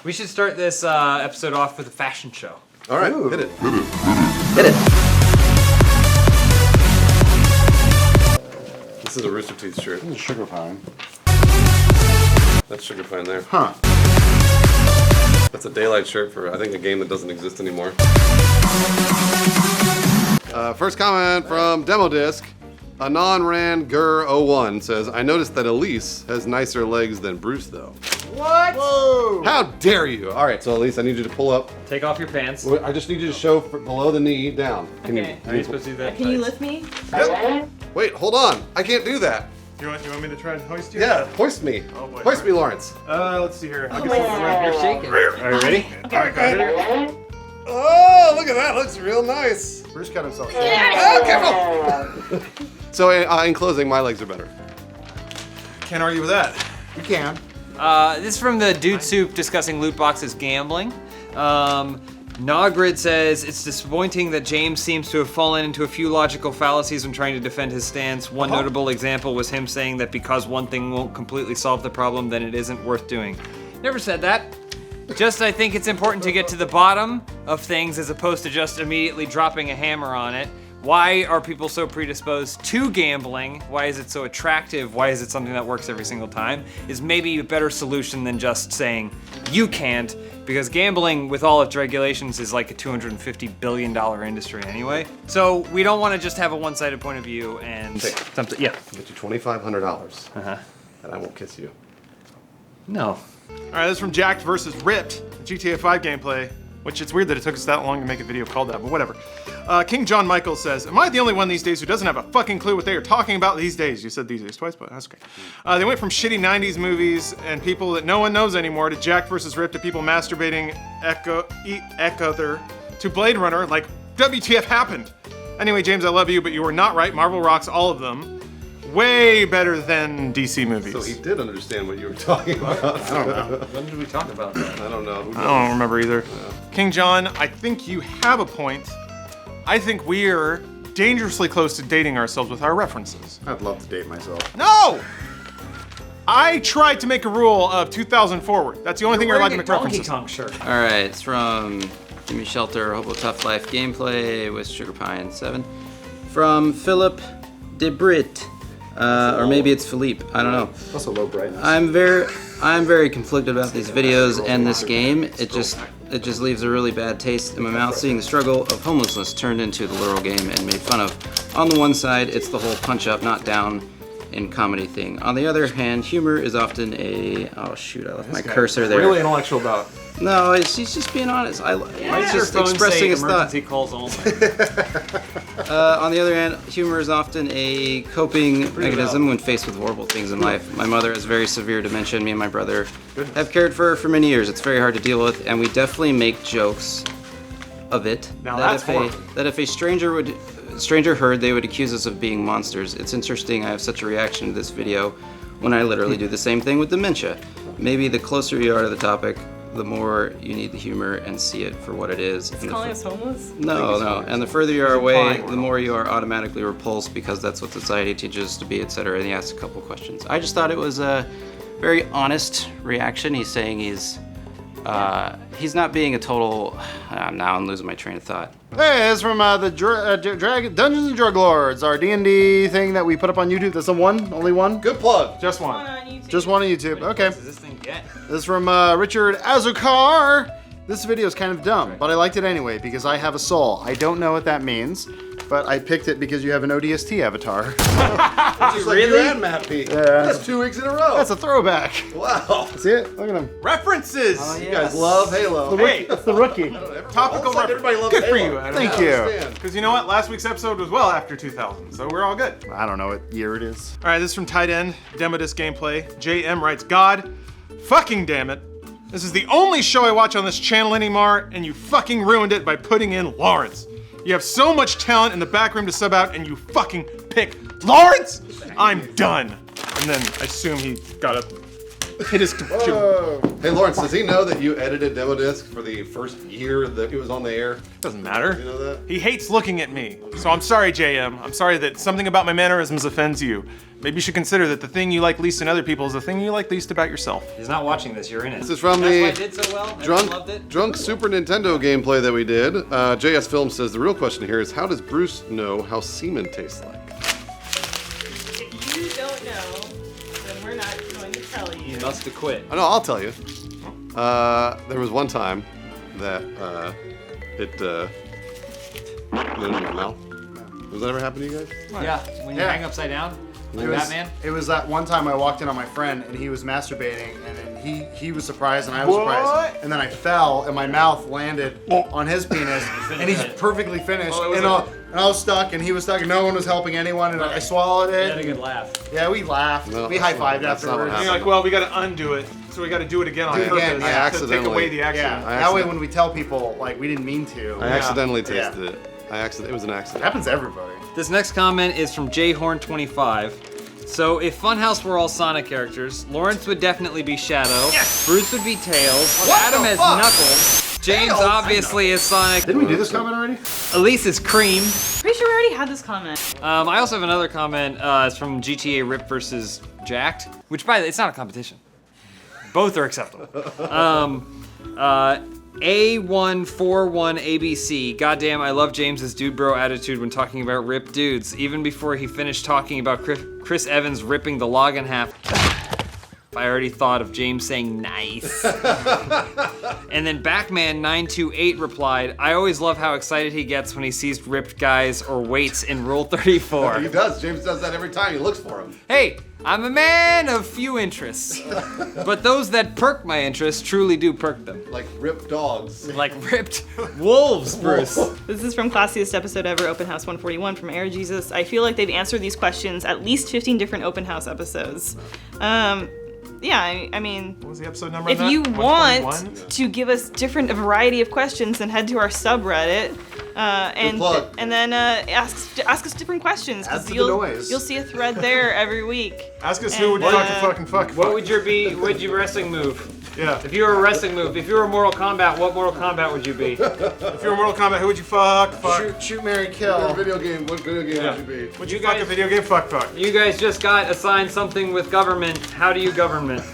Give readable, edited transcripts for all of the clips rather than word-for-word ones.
We should start this episode off with a fashion show. All right, Ooh. hit it. Hit it. This is a Rooster Teeth shirt. This is Sugar Pine. That's Sugar Pine there. Huh. That's a daylight shirt for, I think, a game that doesn't exist anymore. First comment from Demo Disc. AnonRanGur01 says, I noticed that Elise has nicer legs than Bruce, though. What? Whoa! How dare you? All right, so Elise, I need you to pull up. Take off your pants. I just need you to show below the knee down. Okay. Are you supposed to do that? Can you lift me? Yep. Wait, hold on. I can't do that. You want me to try and hoist you? Yeah, hoist me. Oh, boy. Hoist me, Lawrence. Let's see here. You're shaking. Are you ready? All right, got it. Oh, look at that. Looks real nice. Bruce got himself. Oh, careful. So, in closing, my legs are better. Can't argue with that. You can. This is from the Dude Soup discussing loot boxes gambling. Nogrid says, it's disappointing that James seems to have fallen into a few logical fallacies when trying to defend his stance. One notable example was him saying that because one thing won't completely solve the problem, then it isn't worth doing. Never said that. Just I think it's important to get to the bottom of things as opposed to just immediately dropping a hammer on it. Why are people so predisposed to gambling? Why is it so attractive? Why is it something that works every single time? Is maybe a better solution than just saying, you can't, because gambling with all its regulations is like a $250 billion industry anyway. So we don't want to just have a one-sided point of view and something, yeah. I'll get you $2,500. And I won't kiss you. No. All right, this is from Jacked versus Ripped, GTA 5 gameplay, which it's weird that it took us that long to make a video called that, but whatever. King John Michael says, am I the only one these days who doesn't have a fucking clue what they are talking about these days? You said these days twice, but that's okay. They went from shitty 90s movies and people that no one knows anymore to Jacked versus Ripped to people masturbating Echo to Blade Runner like WTF happened. Anyway, James, I love you, but you were not right. Marvel rocks all of them. Way better than DC movies. So he did understand what you were talking about. I don't know. When did we talk about that? I don't know. Who I don't knows? remember either. King John, I think you have a point. I think we're dangerously close to dating ourselves with our references. I'd love to date myself. No! I tried to make a rule of 2000 forward. That's the only thing you're allowed to make references. Donkey Kong shirt. All right, it's from Gimme Shelter, Hobo Tough Life gameplay with Sugar Pine 7. From Philip DeBrit, or maybe it's Philippe. I don't know. Also low brightness. I'm very conflicted about these videos and this game. It just leaves a really bad taste in my mouth seeing the struggle of homelessness turned into the literal game and made fun of. On the one side, it's the whole punch up, not down in comedy thing. On the other hand, humor is often a, oh shoot, I left my cursor there. Really intellectual about. No, he's just being honest. He's just Your phone expressing say his thought. emergency calls only. On the other hand, humor is often a coping mechanism when faced with horrible things in life. My mother has very severe dementia, and me and my brother have cared for her for many years. It's very hard to deal with, and we definitely make jokes of it. Now that's horrible. That if a stranger heard, they would accuse us of being monsters. It's interesting I have such a reaction to this video when I literally do the same thing with dementia. Maybe the closer you are to the topic, the more you need the humor and see it for what it is. It's calling us homeless? No. And the further you are away, the more you are automatically repulsed because that's what society teaches us to be, etc. And he asked a couple questions. I just thought it was a very honest reaction. He's saying he's not being a total. Now I'm losing my train of thought. Hey, it's from the Dungeons and Drug Lords, our D&D thing that we put up on YouTube. That's the one, only one. Good plug. Just On one. YouTube. Just one on YouTube. Okay. What does this thing get? This is from Richard Azukar. This video is kind of dumb, but I liked it anyway because I have a soul. I don't know what that means, but I picked it because you have an ODST avatar. Just like you and Matt P. Yeah. That's 2 weeks in a row. That's a throwback. Wow. See it? Look at him. References! You guys love Halo. Hey, That's the rookie. topical All of a sudden, reference. everybody loves Good for Halo. you, Adam. Thank I you. understand. Because you know what? Last week's episode was well after 2000, so we're all good. I don't know what year it is. All right, this is from Tight End, Demo Disc Gameplay. JM writes, God fucking damn it. This is the only show I watch on this channel anymore, and you fucking ruined it by putting in Lawrence. You have so much talent in the back room to sub out, and you fucking pick Lawrence? I'm done. And then I assume he got hit his. Whoa. Hey Lawrence, does he know that you edited Demo Disc for the first year that it was on the air? Doesn't matter. You know that? He hates looking at me. So I'm sorry, JM. I'm sorry that something about my mannerisms offends you. Maybe you should consider that the thing you like least in other people is the thing you like least about yourself. He's not watching this. You're in it. This is from That's the why I did so well. Everyone loved it. drunk Super Nintendo gameplay that we did. JS Film says the real question here is how does Bruce know how semen tastes like? If you don't know, then we're not going to tell you. You must have quit. I know, I'll tell you. There was one time that it went in my mouth. Does that ever happen to you guys? Yeah, when you Yeah. hang upside down, like It was, Batman. it was that one time I walked in on my friend and he was masturbating and then he was surprised and I was surprised. And then I fell and my mouth landed on his penis and he's perfectly finished. And I was stuck and he was stuck and no one was helping anyone and I swallowed You had a it. good laugh. Yeah, we laughed. No, we that's not- high-fived that's not what afterwards. And you're like, well, we got to undo it, so we got to do it again on Do it purpose again, yeah. to take away the accident. Yeah, that way when we tell people, like, we didn't mean to. I accidentally tasted Yeah. it. It was an It accident. happens to everybody. This next comment is from JHorn25. So if Funhaus were all Sonic characters, Lawrence would definitely be Shadow, Bruce would be Tails, Adam as Knuckles, James obviously is Sonic, Didn't we do this comment already? Elise is Cream. Pretty sure we already had this comment. I also have another comment. It's from GTA Rip versus Jacked, which by the way, it's not a competition. Both are acceptable. A141ABC. Goddamn, I love James's dude bro attitude when talking about ripped dudes. Even before he finished talking about Chris Evans ripping the log in half. I already thought of James saying nice. And then Backman928 replied, I always love how excited he gets when he sees ripped guys or weights in Rule 34. He does. James does that every time. He looks for him. Hey, I'm a man of few interests. But those that perk my interests truly do perk them. Like ripped dogs. Like ripped wolves, Bruce. This is from Classiest Episode Ever, Open House 141 from Air Jesus. I feel like they've answered these questions at least 15 different Open House episodes. Yeah, I mean, What was the episode number? if on that? you 141? want to give us a variety of questions, then head to our subreddit plug. and then ask us different questions Add to the you'll noise. you'll see a thread there every week. Ask us who would And, fuck. What would your wrestling move? Yeah. If you were a wrestling move, if you were Mortal Kombat, what Mortal Kombat would you be? If you were Mortal Kombat, who would you fuck? Shoot, marry, kill. What video game would you be? Would you You fuck guys- a video game? Fuck. You guys just got assigned something with government. How do you government?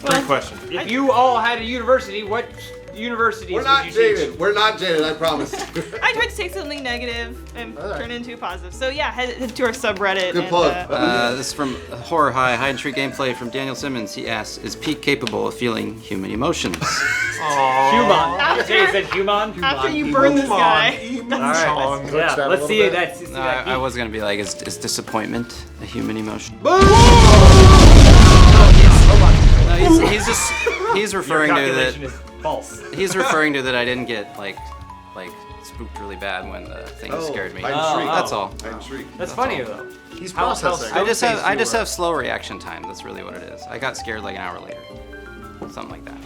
Great question. If you all had a university, what universities We're not would you teach? jaded. We're not jaded, I promise. I tried to take something negative and turn it into a positive. So yeah, head to our subreddit. Good and, plug. This is from Horror High Hide and Treat Gameplay from Daniel Simmons. He asks, is Pete capable of feeling human emotions? Human. Jay said human. after you burn this guy. All right. Yeah. that a Let's see little it. bit. That's I was gonna be like, is disappointment a human emotion? No, he's referring to calculation that. is false. He's referring to that I didn't get like spooked really bad when the thing scared me. hide and shriek. That's all. Hide and shriek. That's funnier though. He's How- how processing. I just have slow reaction time. That's really what it is. I got scared like an hour later, something like that.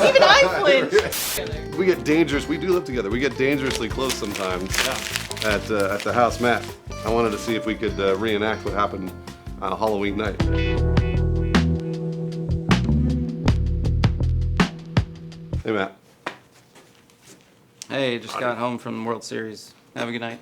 Even I flinched. We get dangerous. We do live together. We get dangerously close sometimes at the house. Matt, I wanted to see if we could reenact what happened on a Halloween night. Hey, Matt. Hey, just got home from the World Series. Have a good night.